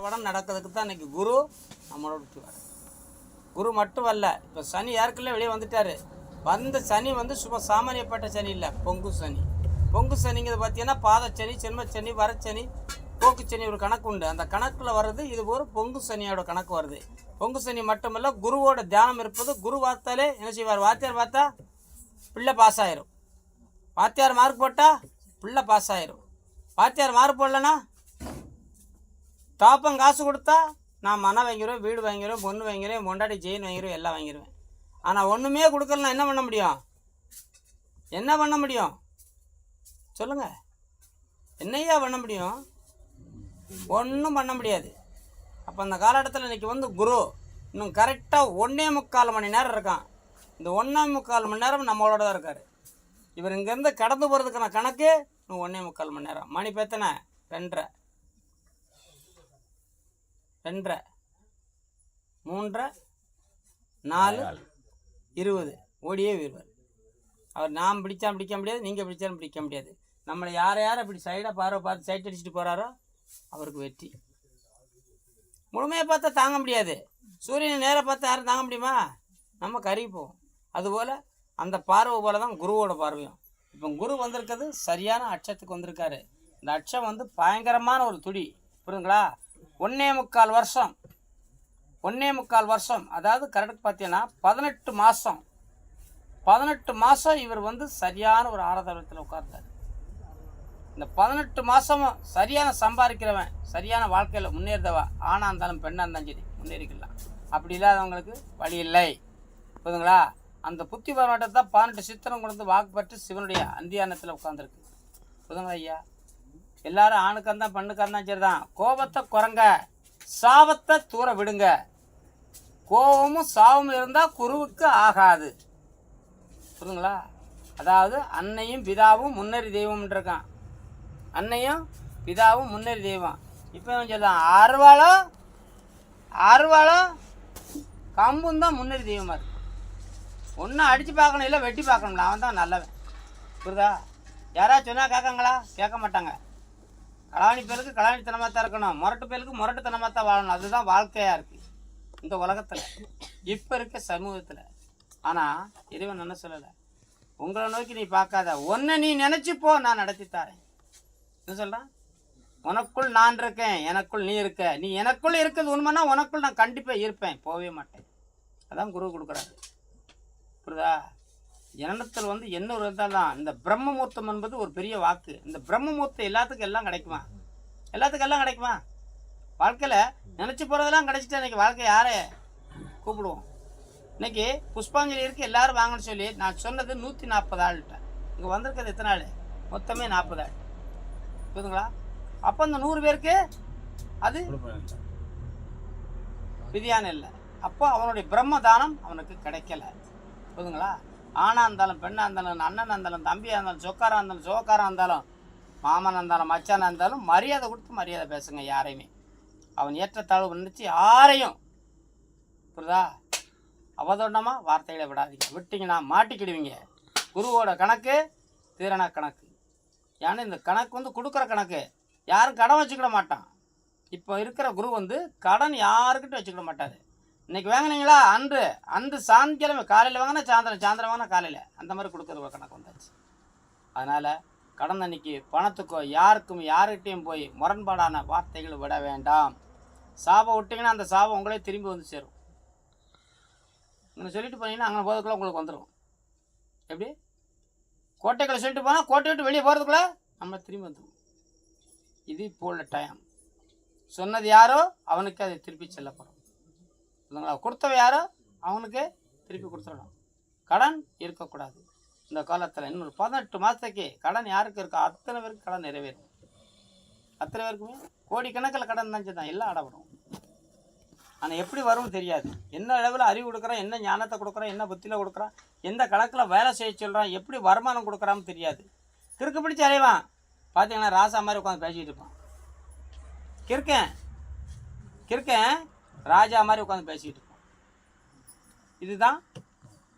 படம் நடக்கிறதுக்கு தான் இன்றைக்கி குரு நம்மளோட விட்டுவார். குரு மட்டும் அல்ல, இப்போ சனி யாருக்குள்ள வெளியே வந்துட்டார். வந்த சனி வந்து சும்மா சாமானியப்பட்ட சனி இல்லை, பொங்கு சனி. பொங்கு சனிங்கிறது பார்த்தீங்கன்னா பாதச்சனி, சென்மச்சனி, வரச்சனி, போக்கு சனி ஒரு கணக்கு உண்டு. அந்த கணக்கில் வர்றது இது ஒரு பொங்கு சனியோட கணக்கு வருது. பொங்கு சனி மட்டுமல்ல, குருவோட தியானம் இருப்பது. குரு பார்த்தாலே என்ன செய்வார்? வாத்தியார் பார்த்தா பிள்ளை பாஸ் ஆயிரும். வாத்தியார் மார்க் போட்டால் பிள்ளை பாஸ் ஆயிரும். வாத்தியார் மார்க் போடலன்னா தாப்பம் காசு கொடுத்தா நான் மனை வாங்கிடுவேன், வீடு வாங்கிடுவேன், பொண்ணு வாங்கிடுவேன், பொண்டாட்டி செயின் வாங்கிடுவேன், எல்லாம் வாங்கிடுவேன். ஆனால் ஒன்றுமே கொடுக்கலன்னா என்ன பண்ண முடியும்? என்ன பண்ண முடியும் சொல்லுங்கள்? என்னையா பண்ண முடியும்? ஒன்றும் பண்ண முடியாது. அப்போ அந்த காலகட்டத்தில் இன்றைக்கி வந்து குரு இன்னும் கரெக்டாக 1.25 மணி நேரம் இருக்கான். இந்த 1.25 மணி நேரம் நம்மளோட தான் இருக்கார். இவர் இங்கேருந்து கடந்து போகிறதுக்கான கணக்கு இன்னும் 1.25 மணி நேரம். மணி பேத்தனை 2:30, 2:30, 3:30, 4, 20 ஓடியே வீழ்வார். அவர் நாம் பிடிச்சா பிடிக்க முடியாது, நீங்கள் பிடிச்சாலும் பிடிக்க முடியாது. நம்மளை யாரை இப்படி சைடாக பார்த்து சைட் அடிச்சுட்டு போகிறாரோ அவருக்கு வெற்றி. முழுமையை பார்த்தா தாங்க முடியாது. சூரியனை நேராக பார்த்தா யாரும் தாங்க முடியுமா? நம்ம கருகி போவோம். அதுபோல் அந்த பார்வை போல தான் குருவோட பார்வையும். இப்போ குரு வந்திருக்கிறது சரியான அட்சத்துக்கு வந்திருக்காரு. இந்த அட்சம் வந்து பயங்கரமான ஒரு துடி, புரியுதுங்களா? 1.25 வருஷம், 1.25 வருஷம், அதாவது கரெக்டாக பார்த்தீங்கன்னா 18 மாதம். 18 மாதம் இவர் வந்து சரியான ஒரு ஆராதனத்தில் உட்கார்ந்தார். இந்த 18 மாதமும் சரியான சம்பாதிக்கிறவன், சரியான வாழ்க்கையில் முன்னேறதவா, ஆணாக இருந்தாலும் பெண்ணாக இருந்தாலும் சரி முன்னேறிக்கலாம். அப்படி இல்லாதவங்களுக்கு வழி இல்லை, புரியுதுங்களா? அந்த புத்தி வரமாட்டத்தை தான் 18 சித்திரம் கொண்டு வாக்கு பெற்று சிவனுடைய அந்தியானத்தில் உட்காந்துருக்கு, புரியுதுங்களா ஐயா? எல்லாரும் ஆணுக்காந்தான் பெண்ணுக்காந்தான் சரி தான். கோபத்தை குறைங்க, சாபத்தை தூர விடுங்க. கோபமும் சாபமும் இருந்தால் குருவுக்கு ஆகாது, புரியுதுங்களா? அதாவது அன்னையும் பிதாவும் முன்னறி தெய்வம்னு இருக்கான். அன்னையும் பிதாவும் முன்னறி தெய்வம். இப்போ சொல்லலாம் அருவாளும் கம்பும் தான் முன்னறி தெய்வமாக இருக்கு. ஒன்றும் அடித்து பார்க்கணும், இல்லை வெட்டி பார்க்கணும்ல, அவன் தான் நல்லவன், புரியுதா? யாராவது சொன்னால் கேட்காங்களா? கேட்க மாட்டாங்க. கலாணி பேருக்கு கலாணித்தனமாக தான் இருக்கணும், முரட்டு பேருக்கு முரட்டுத்தனமாக தான் வாழணும். அதுதான் வாழ்க்கையாக இருக்குது இந்த உலகத்தில், இப்போ இருக்க சமூகத்தில். ஆனால் இறைவன் என்ன சொல்லலை, உங்களை நோக்கி நீ பார்க்காத, ஒன்றை நீ நினச்சிப்போ, நான் நடத்தி தாரேன். என்ன சொல்கிறான்? உனக்குள் நான் இருக்கேன், எனக்குள் நீ இருக்க. நீ எனக்குள் இருக்கிறது உண்மைன்னா உனக்குள் நான் கண்டிப்பாக இருப்பேன், போகவே மாட்டேன். அதான் குரு கொடுக்குறாரு, புரியுதா? ஜனனத்தில் வந்து என்ன ஒரு இருந்தால் தான் இந்த பிரம்மமூர்த்தம் என்பது ஒரு பெரிய வாக்கு. இந்த பிரம்மமூர்த்தம் எல்லாத்துக்கும் எல்லாம் கிடைக்குமா? எல்லாத்துக்கும் எல்லாம் கிடைக்குமா? வாழ்க்கையில் நினச்சி போகிறதெல்லாம் கிடைச்சிட்டா இன்றைக்கி வாழ்க்கை யாரை கூப்பிடுவோம்? இன்றைக்கி புஷ்பாஞ்சலி இருக்குது, எல்லோரும் வாங்கன்னு சொல்லி நான் சொன்னது 140 ஆள்கிட்ட. இங்கே வந்திருக்கிறது எத்தனை ஆள்? மொத்தமே 40 ஆள், புரியுதுங்களா? அப்போ இந்த 100 பேருக்கு அது விதியான இல்லை. அப்போ அவனுடைய பிரம்ம தானம் அவனுக்கு கிடைக்கல, புரியுதுங்களா? ஆணாக இருந்தாலும் பெண்ணாக இருந்தாலும் அண்ணனாக இருந்தாலும் தம்பியாக இருந்தாலும் சொக்காராக இருந்தாலும் சோக்காராக இருந்தாலும் மாமனாக இருந்தாலும் மச்சானாக இருந்தாலும் மரியாதை கொடுத்து மரியாதை பேசுங்க. யாரையுமே அவன் ஏற்றத்தாழ்வு நினச்சி யாரையும், புரியுதா, அவதோண்டமாக வார்த்தைகளை விடாதீங்க. விட்டிங்கன்னா மாட்டிக்கிடுவீங்க. குருவோட கணக்கு தீரண கணக்கு. ஏன்னா இந்த கணக்கு வந்து கொடுக்குற கணக்கு. யாரும் கடன் வச்சுக்கிட மாட்டான். இப்போ இருக்கிற குரு வந்து கடன் யாருக்கிட்ட வச்சுக்கிட மாட்டார். இன்றைக்கி வாங்கினீங்களா, அன்று சாயங்காலம் காலையில் வாங்கினா சாயந்தரம் வாங்கினா காலையில், அந்த மாதிரி கொடுக்குற கணக்கு வந்தாச்சு. அதனால் கடன் அன்னைக்கு பணத்துக்கோ யாருக்கிட்டையும் போய் முரண்பாடான வார்த்தைகள் விட வேண்டாம். சாபம் விட்டிங்கன்னா அந்த சாபம் உங்களே திரும்பி வந்து சேரும். நீங்கள் சொல்லிட்டு போனீங்கன்னா அங்கே போகிறதுக்குள்ள உங்களுக்கு வந்துடும். எப்படி கோட்டைகளை சொல்லிட்டு போனால் கோட்டை விட்டு வெளியே போகிறதுக்குள்ள நம்ம திரும்பி வந்துடும். இது இப்போ உள்ள டைம். சொன்னது யாரோ அவனுக்கு அதை திருப்பி செல்லப்படும், இல்லைங்களா? கொடுத்தவ யாரோ அவனுக்கு திருப்பி கொடுத்துடணும். கடன் இருக்கக்கூடாது. இந்த காலத்தில் இன்னொரு 18 மாதத்துக்கு கடன் யாருக்கு இருக்கோ அத்தனை பேருக்கு கடன் நிறைவேறும். அத்தனை பேருக்குமே கோடிக்கணக்கில் கடன் தான் எல்லாம் அடப்படும். ஆனால் எப்படி வரும்னு தெரியாது. என்ன அளவில் அறிவு கொடுக்குறான், என்ன ஞானத்தை கொடுக்குறான், என்ன புத்தியில் கொடுக்குறான், எந்த கணக்கில் வேலை செய்ய சொல்கிறான், எப்படி வருமானம் கொடுக்குறான்னு தெரியாது. கிறுக்கு பிடிச்சி அலைவான். பார்த்தீங்கன்னா ராசா மாதிரி உட்காந்து பேசிக்கிட்டு இருப்பான். கிறுக்கன் ராஜா மாதிரி உட்காந்து பேசிக்கிட்டு இருப்பான். இதுதான்